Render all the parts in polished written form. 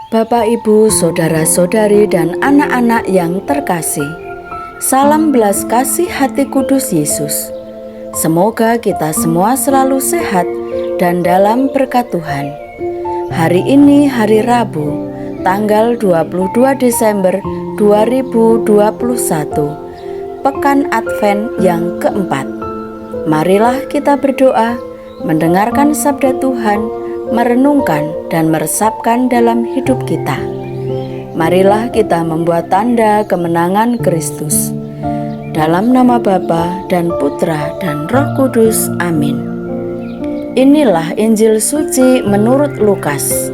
Bapak, Ibu, saudara-saudari, dan anak-anak yang terkasih, salam belas kasih hati kudus Yesus. Semoga kita semua selalu sehat dan dalam berkat Tuhan. Hari ini hari Rabu, tanggal 22 Desember 2021, Pekan Advent yang keempat. Marilah kita berdoa, mendengarkan sabda Tuhan, merenungkan dan meresapkan dalam hidup kita. Marilah kita membuat tanda kemenangan Kristus. Dalam nama Bapa dan Putra dan Roh Kudus. Amin. Inilah Injil suci menurut Lukas,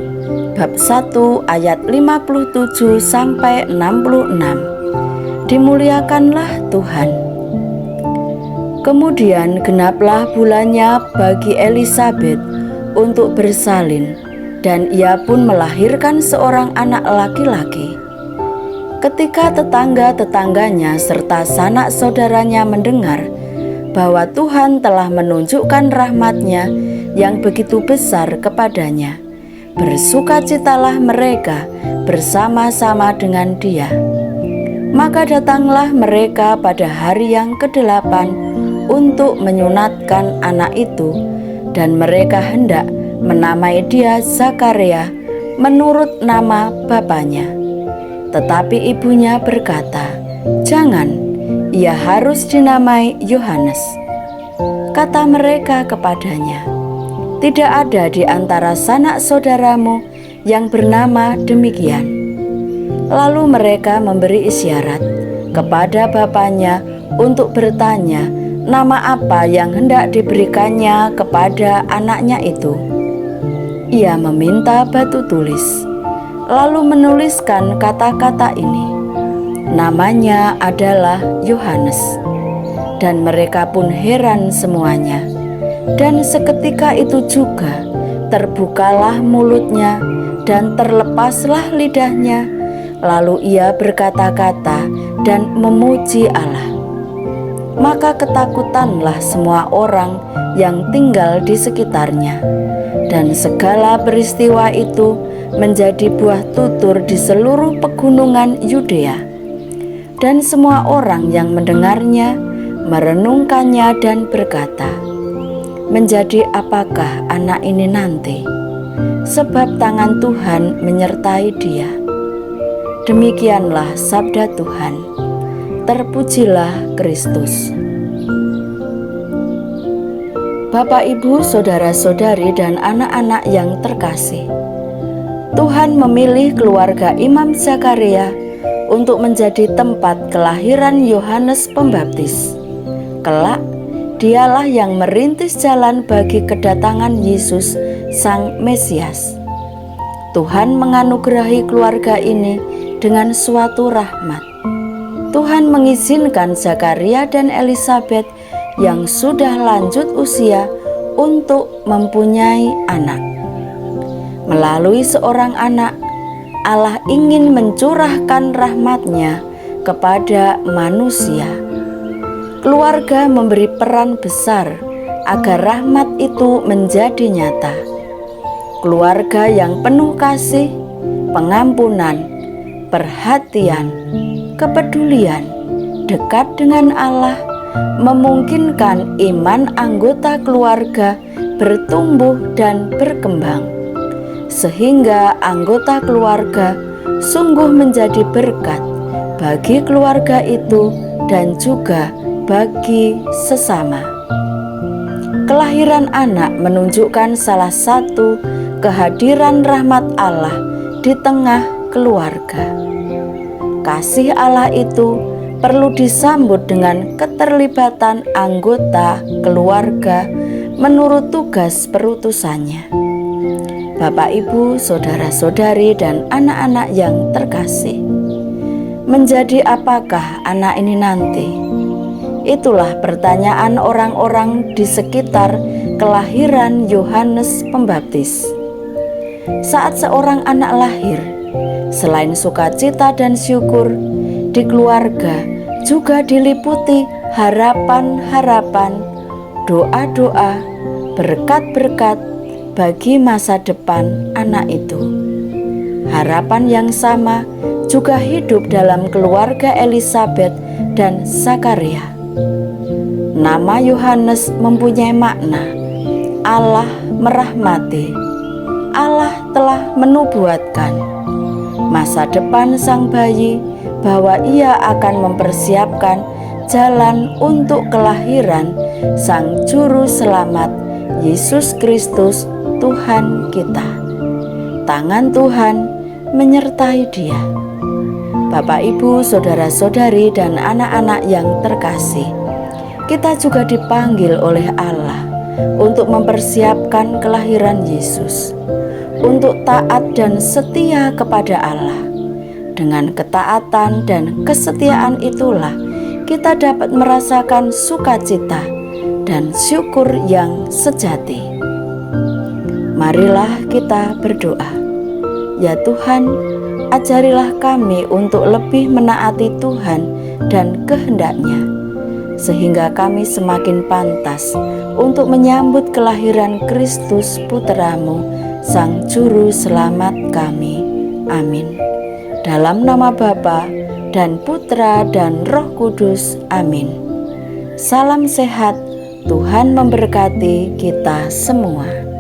bab 1 ayat 57 sampai 66. Dimuliakanlah Tuhan. Kemudian genaplah bulannya bagi Elisabet untuk bersalin, dan ia pun melahirkan seorang anak laki-laki. Ketika tetangga-tetangganya serta sanak saudaranya mendengar bahwa Tuhan telah menunjukkan rahmat-Nya yang begitu besar kepadanya, bersukacitalah mereka bersama-sama dengan dia. Maka datanglah mereka pada hari yang ke-8 untuk menyunatkan anak itu, dan mereka hendak menamai dia Zakaria menurut nama bapaknya. Tetapi ibunya berkata, "Jangan, ia harus dinamai Yohanes." Kata mereka kepadanya, "Tidak ada di antara sanak saudaramu yang bernama demikian." Lalu mereka memberi isyarat kepada bapaknya untuk bertanya nama apa yang hendak diberikannya kepada anaknya itu. Ia meminta batu tulis, lalu menuliskan kata-kata ini, "Namanya adalah Yohanes." Dan mereka pun heran semuanya. Dan seketika itu juga terbukalah mulutnya dan terlepaslah lidahnya, lalu ia berkata-kata dan memuji Allah. Maka ketakutanlah semua orang yang tinggal di sekitarnya, dan segala peristiwa itu menjadi buah tutur di seluruh pegunungan Yudea. Dan semua orang yang mendengarnya merenungkannya dan berkata, "Menjadi apakah anak ini nanti? Sebab tangan Tuhan menyertai dia." Demikianlah sabda Tuhan. Terpujilah Kristus. Bapak, Ibu, saudara-saudari, dan anak-anak yang terkasih, Tuhan memilih keluarga Imam Zakaria untuk menjadi tempat kelahiran Yohanes Pembaptis. Kelak, dialah yang merintis jalan bagi kedatangan Yesus, Sang Mesias. Tuhan menganugerahi keluarga ini dengan suatu rahmat. Tuhan mengizinkan Zakaria dan Elisabet yang sudah lanjut usia untuk mempunyai anak. Melalui seorang anak, Allah ingin mencurahkan rahmat-Nya kepada manusia. Keluarga memberi peran besar agar rahmat itu menjadi nyata. Keluarga yang penuh kasih, pengampunan, perhatian, kepedulian, dekat dengan Allah, memungkinkan iman anggota keluarga bertumbuh dan berkembang, sehingga anggota keluarga sungguh menjadi berkat bagi keluarga itu dan juga bagi sesama. Kelahiran anak menunjukkan salah satu kehadiran rahmat Allah di tengah keluarga. Kasih Allah itu perlu disambut dengan keterlibatan anggota keluarga menurut tugas perutusannya. Bapak, Ibu, saudara-saudari, dan anak-anak yang terkasih, menjadi apakah anak ini nanti? Itulah pertanyaan orang-orang di sekitar kelahiran Yohanes Pembaptis. Saat seorang anak lahir, selain sukacita dan syukur, di keluarga juga diliputi harapan-harapan, doa-doa, berkat-berkat bagi masa depan anak itu. Harapan yang sama juga hidup dalam keluarga Elisabet dan Zakaria. Nama Yohanes mempunyai makna Allah merahmati. Allah telah menubuatkan masa depan sang bayi bahwa ia akan mempersiapkan jalan untuk kelahiran sang juru selamat Yesus Kristus Tuhan kita. Tangan Tuhan menyertai dia. Bapak, Ibu, saudara-saudari, dan anak-anak yang terkasih, kita juga dipanggil oleh Allah untuk mempersiapkan kelahiran Yesus, untuk taat dan setia kepada Allah. Dengan ketaatan dan kesetiaan itulah kita dapat merasakan sukacita dan syukur yang sejati. Marilah kita berdoa. Ya Tuhan, ajarilah kami untuk lebih menaati Tuhan dan kehendak-Nya, sehingga kami semakin pantas untuk menyambut kelahiran Kristus Putra-Mu, Sang Juru Selamat kami. Amin. Dalam nama Bapa dan Putra dan Roh Kudus. Amin. Salam sehat, Tuhan memberkati kita semua.